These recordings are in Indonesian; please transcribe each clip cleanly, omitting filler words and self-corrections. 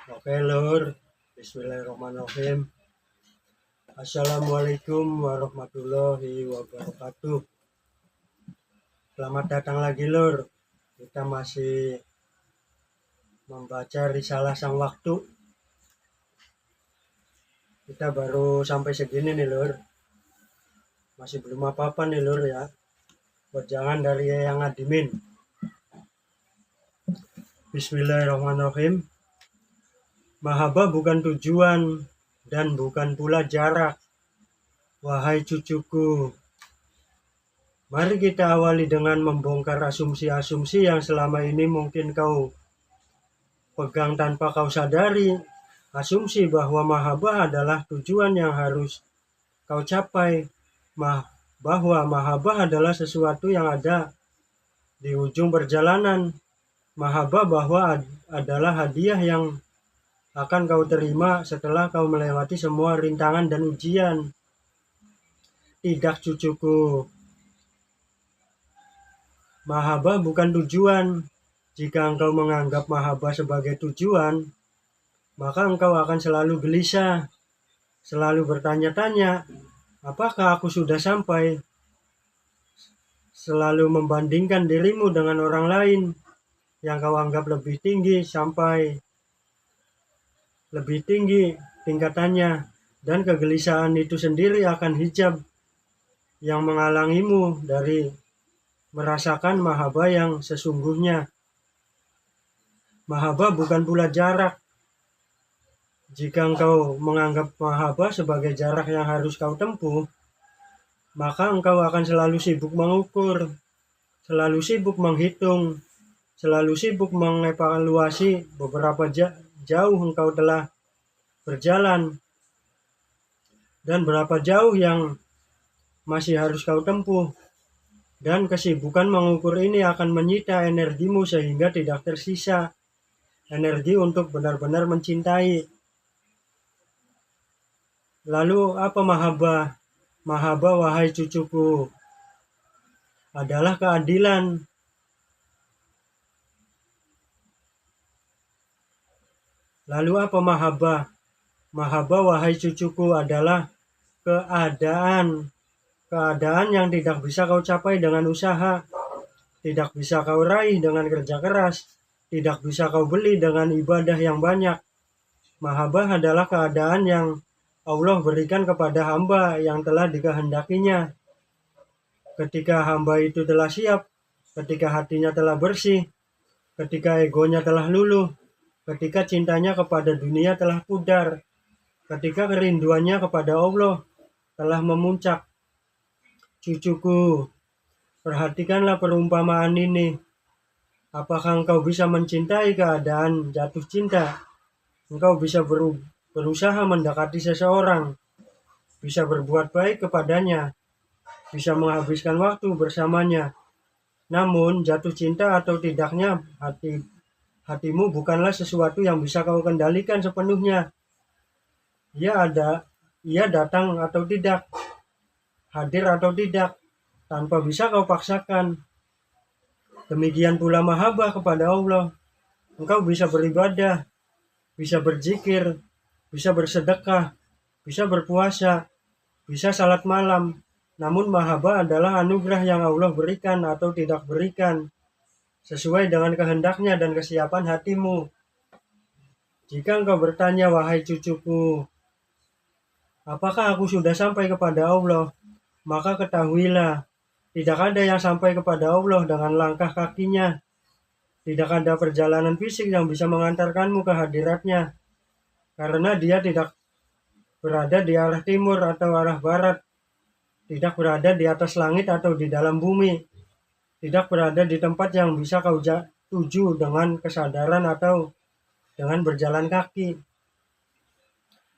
Oke lur, Bismillahirrahmanirrahim. Assalamualaikum warahmatullahi wabarakatuh. Selamat datang lagi lur. Kita masih membaca Risalah Sang Waktu. Kita baru sampai segini nih lur. Masih belum apa-apa nih lur ya. Jangan dari yang admin. Bismillahirrahmanirrahim. Mahabbah bukan tujuan dan bukan pula jarak. Wahai cucuku, mari kita awali dengan membongkar asumsi-asumsi yang selama ini mungkin kau pegang tanpa kau sadari. Asumsi bahwa mahabbah adalah tujuan yang harus kau capai. Bahwa mahabbah adalah sesuatu yang ada di ujung perjalanan. Mahabbah bahwa adalah hadiah yang akan kau terima setelah kau melewati semua rintangan dan ujian. Tidak cucuku, mahabbah bukan tujuan. Jika engkau menganggap mahabbah sebagai tujuan, maka engkau akan selalu gelisah, selalu bertanya-tanya, apakah aku sudah sampai? Selalu membandingkan dirimu dengan orang lain yang kau anggap lebih tinggi tingkatannya, dan kegelisahan itu sendiri akan hijab yang menghalangimu dari merasakan mahabbah yang sesungguhnya. Mahabbah bukan pula jarak. Jika engkau menganggap mahabbah sebagai jarak yang harus kau tempuh, maka engkau akan selalu sibuk mengukur, selalu sibuk menghitung, selalu sibuk mengevaluasi beberapa jauh engkau telah berjalan dan berapa jauh yang masih harus kau tempuh. Dan kesibukan mengukur ini akan menyita energimu sehingga tidak tersisa energi untuk benar-benar mencintai. Lalu apa mahabbah? Mahabbah, wahai cucuku, adalah keadilan. Lalu apa mahabbah? Mahabbah, wahai cucuku, adalah keadaan. Keadaan yang tidak bisa kau capai dengan usaha, tidak bisa kau raih dengan kerja keras, tidak bisa kau beli dengan ibadah yang banyak. Mahabbah adalah keadaan yang Allah berikan kepada hamba yang telah dikehendakinya. Ketika hamba itu telah siap, ketika hatinya telah bersih, ketika egonya telah luluh, ketika cintanya kepada dunia telah pudar, ketika kerinduannya kepada Allah telah memuncak. Cucuku, perhatikanlah perumpamaan ini. Apakah engkau bisa mencintai keadaan jatuh cinta? Engkau bisa berusaha mendekati seseorang, bisa berbuat baik kepadanya, bisa menghabiskan waktu bersamanya. Namun jatuh cinta atau tidaknya hatimu bukanlah sesuatu yang bisa kau kendalikan sepenuhnya. Ia datang atau tidak, hadir atau tidak, tanpa bisa kau paksakan. Demikian pula mahabbah kepada Allah. Engkau bisa beribadah, bisa berzikir, bisa bersedekah, bisa berpuasa, bisa salat malam. Namun mahabbah adalah anugerah yang Allah berikan atau tidak berikan, sesuai dengan kehendaknya dan kesiapan hatimu. Jika engkau bertanya, wahai cucuku, apakah aku sudah sampai kepada Allah? Maka ketahuilah, tidak ada yang sampai kepada Allah dengan langkah kakinya. Tidak ada perjalanan fisik yang bisa mengantarkanmu ke hadiratnya, karena dia tidak berada di arah timur atau arah barat, tidak berada di atas langit atau di dalam bumi, tidak berada di tempat yang bisa kau tuju dengan kesadaran atau dengan berjalan kaki.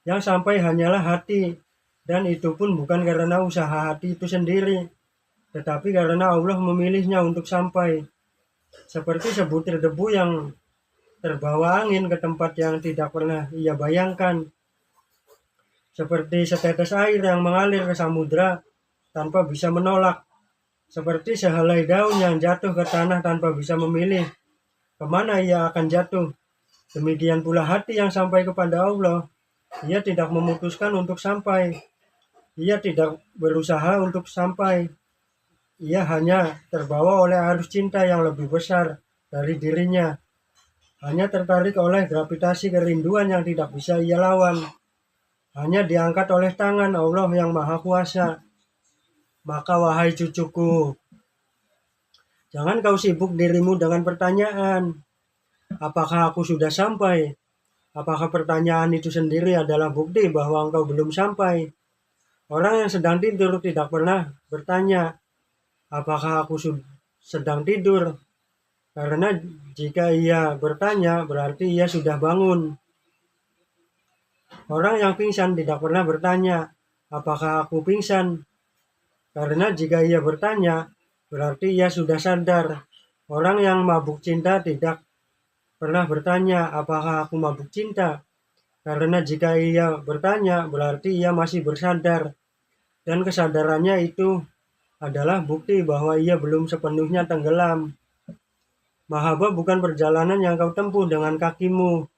Yang sampai hanyalah hati, dan itu pun bukan karena usaha hati itu sendiri, tetapi karena Allah memilihnya untuk sampai. Seperti sebutir debu yang terbawa angin ke tempat yang tidak pernah ia bayangkan. Seperti setetes air yang mengalir ke samudra tanpa bisa menolak. Seperti sehelai daun yang jatuh ke tanah tanpa bisa memilih kemana ia akan jatuh. Demikian pula hati yang sampai kepada Allah, ia tidak memutuskan untuk sampai, ia tidak berusaha untuk sampai, ia hanya terbawa oleh arus cinta yang lebih besar dari dirinya, hanya tertarik oleh gravitasi kerinduan yang tidak bisa ia lawan, hanya diangkat oleh tangan Allah yang Maha Kuasa. Maka wahai cucuku, jangan kau sibuk dirimu dengan pertanyaan, apakah aku sudah sampai? Apakah pertanyaan itu sendiri adalah bukti bahwa engkau belum sampai? Orang yang sedang tidur tidak pernah bertanya, apakah aku sedang tidur? Karena jika ia bertanya, berarti ia sudah bangun. Orang yang pingsan tidak pernah bertanya, apakah aku pingsan? Karena jika ia bertanya, berarti ia sudah sadar. Orang yang mabuk cinta tidak pernah bertanya, apakah aku mabuk cinta? Karena jika ia bertanya, berarti ia masih bersadar. Dan kesadarannya itu adalah bukti bahwa ia belum sepenuhnya tenggelam. Mahabbah bukan perjalanan yang kau tempuh dengan kakimu,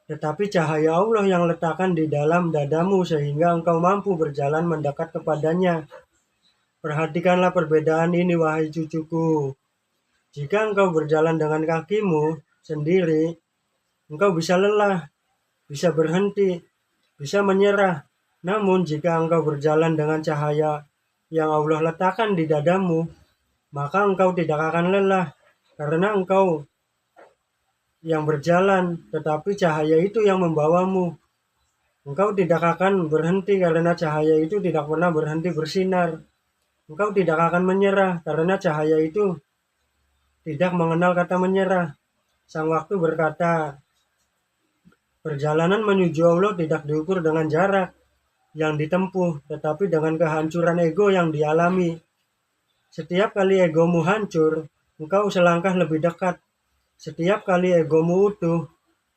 tetapi cahaya Allah yang letakkan di dalam dadamu sehingga engkau mampu berjalan mendekat kepadanya. Perhatikanlah perbedaan ini, wahai cucuku. Jika engkau berjalan dengan kakimu sendiri, engkau bisa lelah, bisa berhenti, bisa menyerah. Namun jika engkau berjalan dengan cahaya yang Allah letakkan di dadamu, maka engkau tidak akan lelah, karena engkau yang berjalan, tetapi cahaya itu yang membawamu. Engkau tidak akan berhenti karena cahaya itu tidak pernah berhenti bersinar. Engkau tidak akan menyerah karena cahaya itu tidak mengenal kata menyerah. Sang waktu berkata, perjalanan menuju Allah tidak diukur dengan jarak yang ditempuh, tetapi dengan kehancuran ego yang dialami. Setiap kali egomu hancur, engkau selangkah lebih dekat. Setiap kali egomu utuh,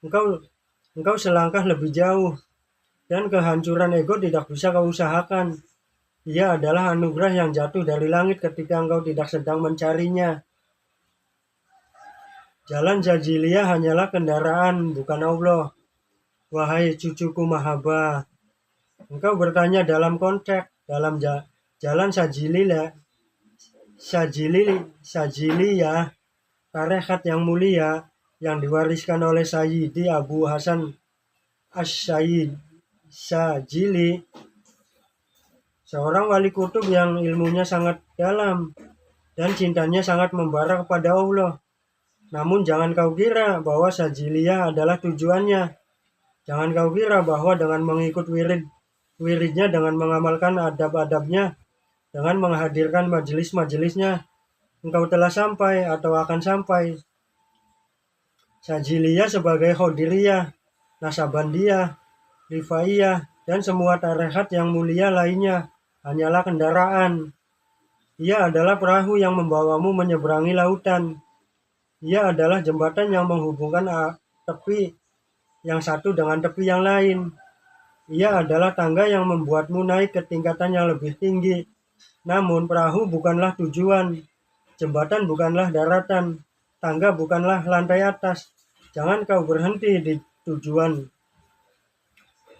engkau selangkah lebih jauh. Dan kehancuran ego tidak bisa kau usahakan. Ia adalah anugerah yang jatuh dari langit ketika engkau tidak sedang mencarinya. Jalan Zajiliyah hanyalah kendaraan, bukan Allah. Wahai cucuku Mahabbah, engkau bertanya dalam konteks, dalam jalan Sajiliyah, tarekat yang mulia yang diwariskan oleh Sayyidi Abu Hasan As-Sayyid Sajili, seorang wali kutub yang ilmunya sangat dalam dan cintanya sangat membara kepada Allah. Namun jangan kau kira bahwa Sajiliyah adalah tujuannya. Jangan kau kira bahwa dengan mengikut wiridnya, dengan mengamalkan adab-adabnya, dengan menghadirkan majelis-majelisnya, engkau telah sampai atau akan sampai. Sajiliyah sebagai Khodiriyah, Nasabandiyah, Rifaiyah, dan semua tarekat yang mulia lainnya hanyalah kendaraan. Ia adalah perahu yang membawamu menyeberangi lautan. Ia adalah jembatan yang menghubungkan tepi yang satu dengan tepi yang lain. Ia adalah tangga yang membuatmu naik ke tingkatan yang lebih tinggi. Namun perahu bukanlah tujuan, jembatan bukanlah daratan, tangga bukanlah lantai atas. Jangan kau berhenti di tujuan.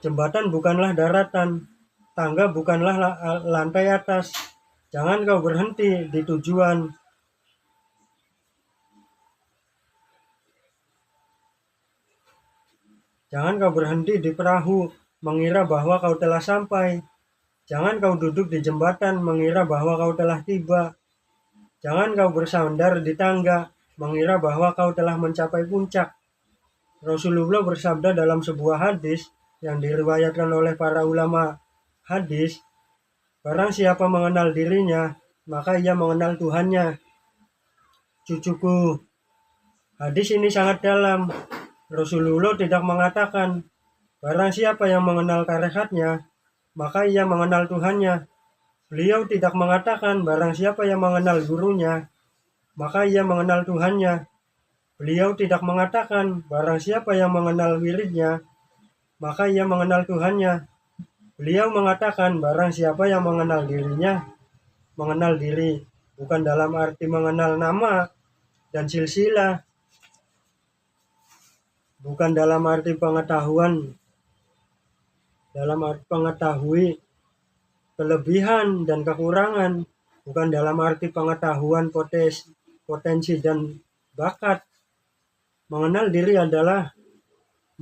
Jembatan bukanlah daratan, tangga bukanlah lantai atas. Jangan kau berhenti di tujuan. Jangan kau berhenti di perahu, mengira bahwa kau telah sampai. Jangan kau duduk di jembatan, mengira bahwa kau telah tiba. Jangan kau bersandar di tangga, mengira bahwa kau telah mencapai puncak. Rasulullah bersabda dalam sebuah hadis yang diriwayatkan oleh para ulama hadis, barang siapa mengenal dirinya, maka ia mengenal Tuhannya. Cucuku, hadis ini sangat dalam. Rasulullah tidak mengatakan, barang siapa yang mengenal tarekatnya, maka ia mengenal Tuhannya. Beliau tidak mengatakan, barang siapa yang mengenal gurunya, maka ia mengenal Tuhannya. Beliau tidak mengatakan, barang siapa yang mengenal wiridnya, maka ia mengenal Tuhannya. Beliau mengatakan, barang siapa yang mengenal dirinya, mengenal diri, bukan dalam arti mengenal nama dan silsilah. bukan dalam arti pengetahuan, dalam arti mengetahui kelebihan dan kekurangan, bukan dalam arti pengetahuan potensi dan bakat. Mengenal diri adalah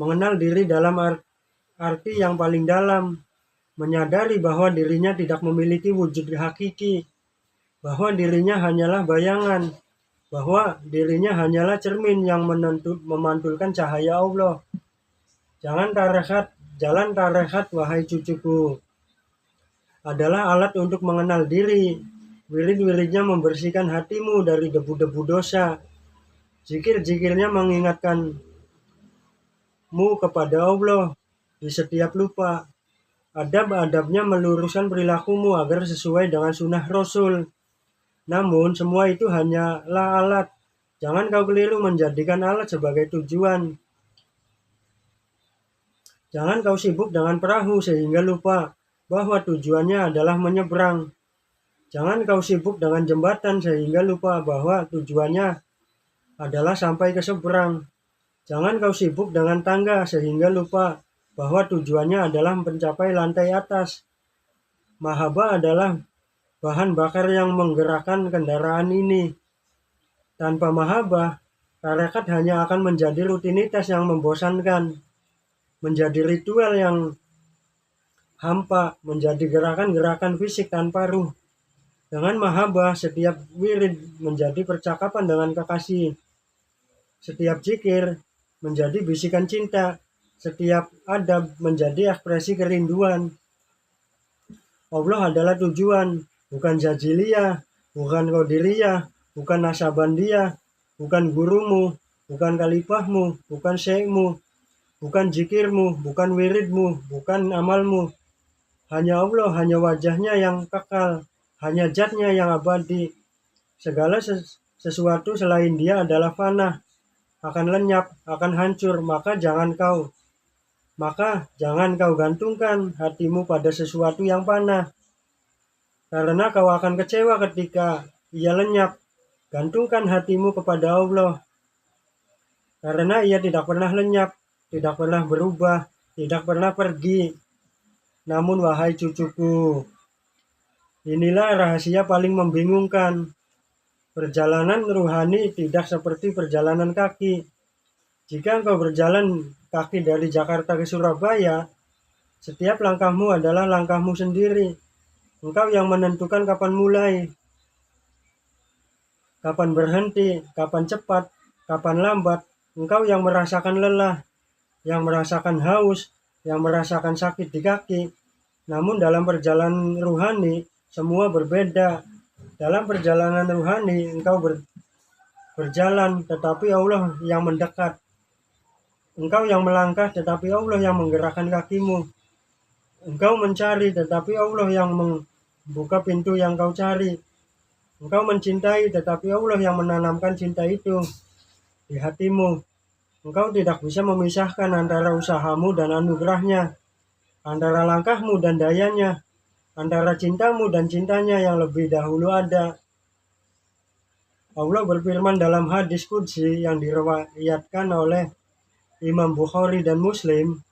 mengenal diri dalam arti yang paling dalam, menyadari bahwa dirinya tidak memiliki wujud hakiki, bahwa dirinya hanyalah bayangan, bahwa dirinya hanyalah cermin yang memantulkan cahaya Allah. Jalan tarekat, wahai cucuku, adalah alat untuk mengenal diri. Wirid-wiridnya membersihkan hatimu dari debu-debu dosa. Zikir-zikirnya mengingatkanmu kepada Allah di setiap lupa. Adab-adabnya meluruskan perilakumu agar sesuai dengan sunnah Rasul. Namun semua itu hanyalah alat. Jangan kau keliru menjadikan alat sebagai tujuan. Jangan kau sibuk dengan perahu sehingga lupa bahwa tujuannya adalah menyeberang. Jangan kau sibuk dengan jembatan sehingga lupa bahwa tujuannya adalah sampai ke seberang. Jangan kau sibuk dengan tangga sehingga lupa bahwa tujuannya adalah mencapai lantai atas. Mahabbah adalah bahan bakar yang menggerakkan kendaraan ini. Tanpa mahabbah, tarekat hanya akan menjadi rutinitas yang membosankan, menjadi ritual yang hampa, menjadi gerakan-gerakan fisik tanpa ruh. Dengan mahabbah, setiap wirid menjadi percakapan dengan kekasih. Setiap zikir menjadi bisikan cinta. Setiap adab menjadi ekspresi kerinduan. Allah adalah tujuan, bukan jajiliyah, bukan qadiriyah, bukan nasabandiyah, bukan gurumu, bukan khalifahmu, bukan syekhmu, bukan zikirmu, bukan wiridmu, bukan amalmu. Hanya Allah, hanya wajahnya yang kekal, hanya zatnya yang abadi. Segala sesuatu selain dia adalah fana, akan lenyap, akan hancur. Maka jangan kau gantungkan hatimu pada sesuatu yang fana, karena kau akan kecewa ketika ia lenyap. Gantungkan hatimu kepada Allah, karena ia tidak pernah lenyap, tidak pernah berubah, tidak pernah pergi. Namun wahai cucuku, inilah rahasia paling membingungkan. Perjalanan ruhani tidak seperti perjalanan kaki. Jika engkau berjalan kaki dari Jakarta ke Surabaya, setiap langkahmu adalah langkahmu sendiri. Engkau yang menentukan kapan mulai, kapan berhenti, kapan cepat, kapan lambat. Engkau yang merasakan lelah, yang merasakan haus, yang merasakan sakit di kaki. Namun dalam perjalanan ruhani, semua berbeda. Dalam perjalanan ruhani, engkau berjalan, tetapi Allah yang mendekat. Engkau yang melangkah, tetapi Allah yang menggerakkan kakimu. Engkau mencari, tetapi Allah yang membuka pintu yang kau cari. Engkau mencintai, tetapi Allah yang menanamkan cinta itu di hatimu. Engkau tidak bisa memisahkan antara usahamu dan anugerahnya, antara langkahmu dan dayanya, antara cintamu dan cintanya yang lebih dahulu ada. Allah berfirman dalam hadis qudsi yang diriwayatkan oleh Imam Bukhari dan Muslim,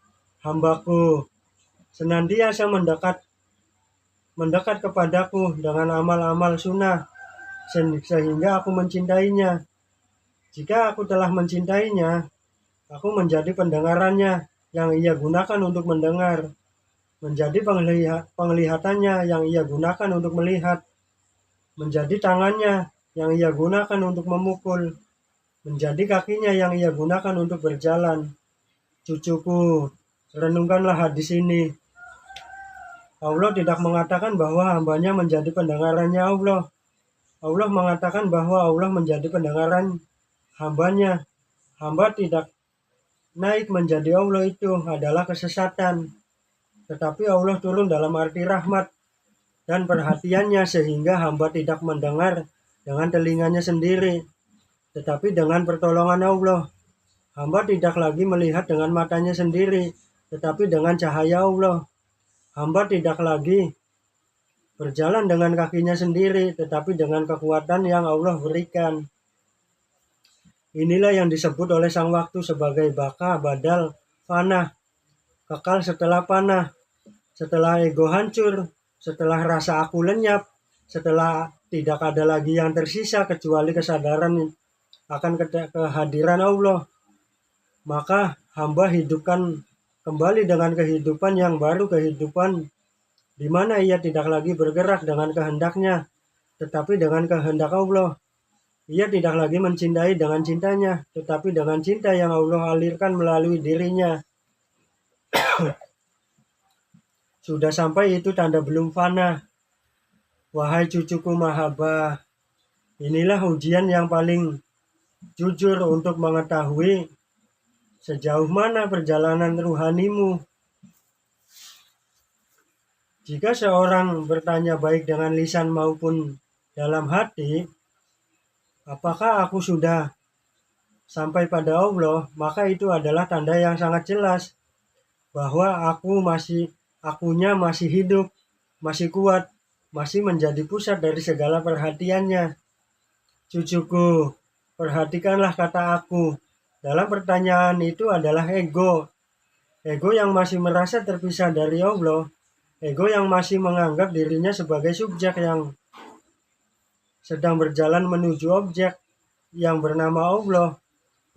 hambaku senantiasa mendekat kepadaku dengan amal-amal sunnah, sehingga aku mencintainya. Jika aku telah mencintainya, aku menjadi pendengarannya yang ia gunakan untuk mendengar, menjadi penglihatannya yang ia gunakan untuk melihat, menjadi tangannya yang ia gunakan untuk memukul, menjadi kakinya yang ia gunakan untuk berjalan. Cucuku, renungkanlah hadis ini. Allah tidak mengatakan bahwa hambanya menjadi pendengarannya Allah. Allah mengatakan bahwa Allah menjadi pendengaran hambanya. Hamba tidak naik menjadi Allah, itu adalah kesesatan. Tetapi Allah turun dalam arti rahmat dan perhatiannya, sehingga hamba tidak mendengar dengan telinganya sendiri, tetapi dengan pertolongan Allah. Hamba tidak lagi melihat dengan matanya sendiri, tetapi dengan cahaya Allah. Hamba tidak lagi berjalan dengan kakinya sendiri, tetapi dengan kekuatan yang Allah berikan. Inilah yang disebut oleh sang waktu sebagai baka, badal, fana, kekal setelah panah, setelah ego hancur, setelah rasa aku lenyap, setelah tidak ada lagi yang tersisa kecuali kesadaran akan kehadiran Allah. Maka hamba hidupkan kembali dengan kehidupan yang baru, kehidupan di mana ia tidak lagi bergerak dengan kehendaknya, tetapi dengan kehendak Allah. Ia tidak lagi mencintai dengan cintanya, tetapi dengan cinta yang Allah alirkan melalui dirinya. Sudah sampai itu tanda belum fana. Wahai cucuku mahaba, inilah ujian yang paling jujur untuk mengetahui sejauh mana perjalanan ruhanimu. Jika seorang bertanya baik dengan lisan maupun dalam hati, apakah aku sudah sampai pada Allah, maka itu adalah tanda yang sangat jelas bahwa akunya masih hidup, masih kuat, masih menjadi pusat dari segala perhatiannya. Cucuku, perhatikanlah kata aku. Dalam pertanyaan itu adalah ego. Ego yang masih merasa terpisah dari Allah. Ego yang masih menganggap dirinya sebagai subjek yang sedang berjalan menuju objek yang bernama Allah.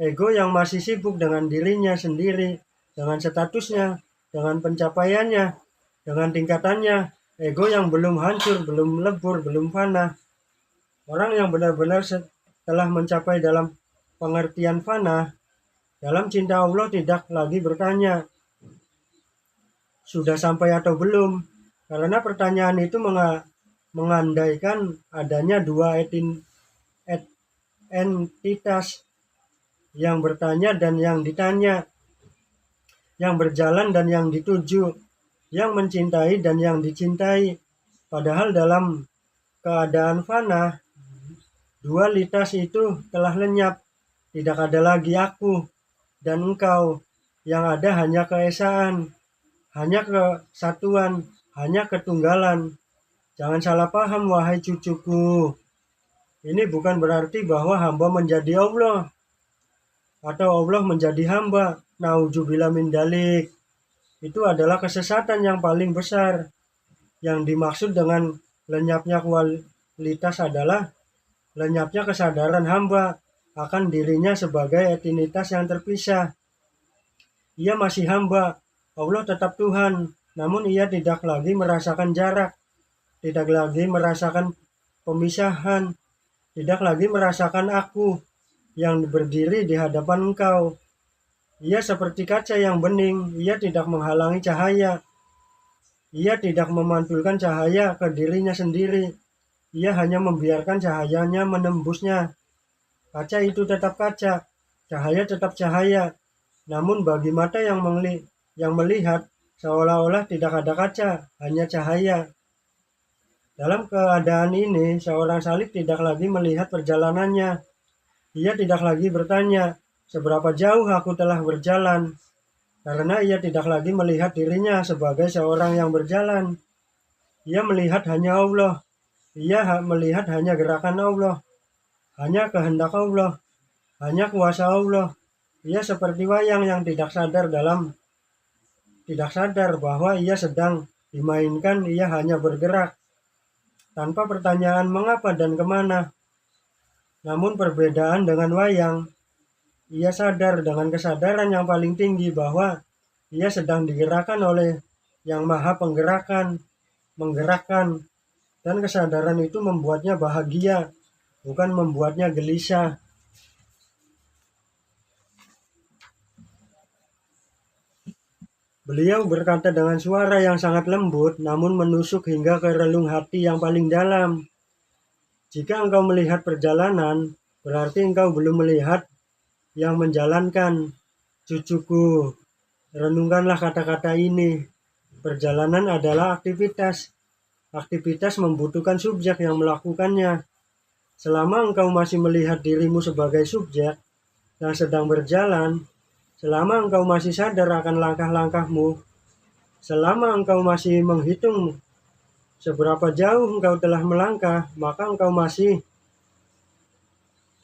Ego yang masih sibuk dengan dirinya sendiri, dengan statusnya, dengan pencapaiannya, dengan tingkatannya. Ego yang belum hancur, belum lebur, belum fana. Orang yang benar-benar telah mencapai dalam pengertian fana, dalam cinta Allah tidak lagi bertanya, sudah sampai atau belum? Karena pertanyaan itu mengandaikan adanya dua entitas, yang bertanya dan yang ditanya, yang berjalan dan yang dituju, yang mencintai dan yang dicintai. Padahal dalam keadaan fana, dualitas itu telah lenyap. Tidak ada lagi aku dan engkau. Yang ada hanya keesaan, hanya kesatuan, hanya ketunggalan. Jangan salah paham, wahai cucuku. Ini bukan berarti bahwa hamba menjadi Allah atau Allah menjadi hamba. Nauzubillah min dzalik. Itu adalah kesesatan yang paling besar. Yang dimaksud dengan lenyapnya kualitas adalah lenyapnya kesadaran hamba akan dirinya sebagai entitas yang terpisah. Ia masih hamba, Allah tetap Tuhan, namun ia tidak lagi merasakan jarak, tidak lagi merasakan pemisahan, tidak lagi merasakan aku yang berdiri di hadapan engkau. Ia seperti kaca yang bening, ia tidak menghalangi cahaya. Ia tidak memantulkan cahaya ke dirinya sendiri. Ia hanya membiarkan cahayanya menembusnya. Kaca itu tetap kaca, cahaya tetap cahaya. Namun bagi mata yang melihat, seolah-olah tidak ada kaca, hanya cahaya. Dalam keadaan ini, seorang salib tidak lagi melihat perjalanannya. Ia tidak lagi bertanya, seberapa jauh aku telah berjalan, karena ia tidak lagi melihat dirinya sebagai seorang yang berjalan. Ia melihat hanya Allah. Ia melihat hanya gerakan Allah, hanya kehendak Allah, hanya kuasa Allah. Ia seperti wayang yang tidak sadar bahwa ia sedang dimainkan. Ia hanya bergerak tanpa pertanyaan mengapa dan kemana. Namun perbedaan dengan wayang, ia sadar dengan kesadaran yang paling tinggi bahwa ia sedang digerakkan oleh yang maha menggerakkan. Dan kesadaran itu membuatnya bahagia, bukan membuatnya gelisah. Beliau berkata dengan suara yang sangat lembut, namun menusuk hingga ke relung hati yang paling dalam. Jika engkau melihat perjalanan, berarti engkau belum melihat yang menjalankan. Cucuku, renungkanlah kata-kata ini. Perjalanan adalah aktivitas. Aktivitas membutuhkan subjek yang melakukannya. Selama engkau masih melihat dirimu sebagai subjek yang sedang berjalan, selama engkau masih sadar akan langkah-langkahmu, selama engkau masih menghitung seberapa jauh engkau telah melangkah, maka engkau masih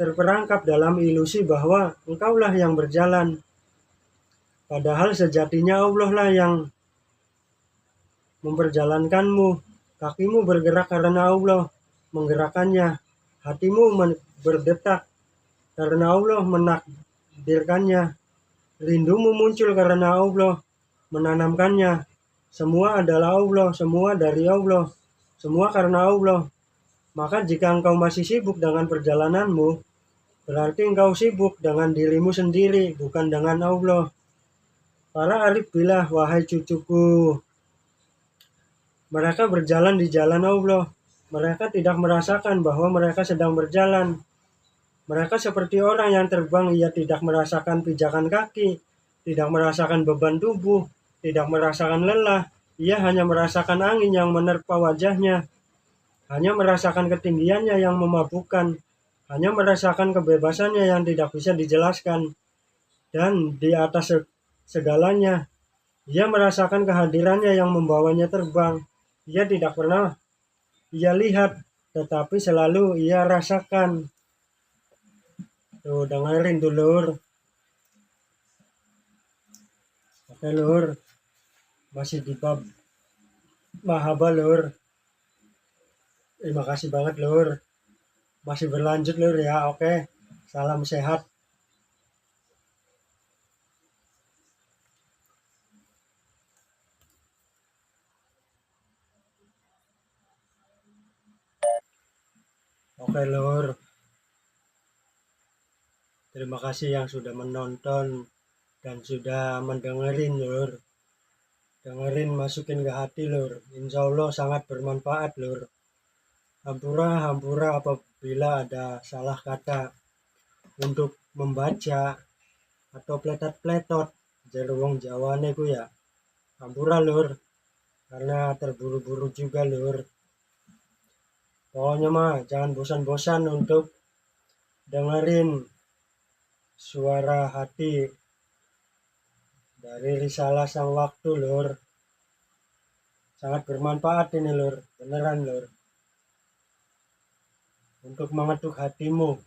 terperangkap dalam ilusi bahwa engkaulah yang berjalan. Padahal sejatinya Allah lah yang memperjalankanmu. Kakimu bergerak karena Allah menggerakkannya. Hatimu berdetak karena Allah menakdirkannya. Rindumu muncul karena Allah menanamkannya. Semua adalah Allah, semua dari Allah, semua karena Allah. Maka jika engkau masih sibuk dengan perjalananmu, berarti engkau sibuk dengan dirimu sendiri, bukan dengan Allah. Para arif bilang, wahai cucuku, mereka berjalan di jalan Allah. Mereka tidak merasakan bahwa mereka sedang berjalan. Mereka seperti orang yang terbang, ia tidak merasakan pijakan kaki, tidak merasakan beban tubuh, tidak merasakan lelah. Ia hanya merasakan angin yang menerpa wajahnya, hanya merasakan ketinggiannya yang memabukkan, hanya merasakan kebebasannya yang tidak bisa dijelaskan. Dan di atas segalanya, ia merasakan kehadirannya yang membawanya terbang. Ia tidak pernah ia lihat, tetapi selalu ia rasakan. Tuh, dengerin tuh lur. Oke lur, masih di bab mahaba lur. Terima kasih banget lur. Masih berlanjut lur ya, oke. Salam sehat. Oke lur. Terima kasih yang sudah menonton dan sudah mendengerin lur. Dengerin, masukin ke hati lur. Insya Allah sangat bermanfaat lur. Hampura apabila ada salah kata untuk membaca atau pletot-pletot jadi wong Jawane ku ya. Hampura lur, karena terburu-buru juga lur. Pokoknya mah jangan bosan-bosan untuk dengerin suara hati dari Risalah Sang Waktu lur. Sangat bermanfaat ini lur, beneran lur. Untuk mengetuk hatimu.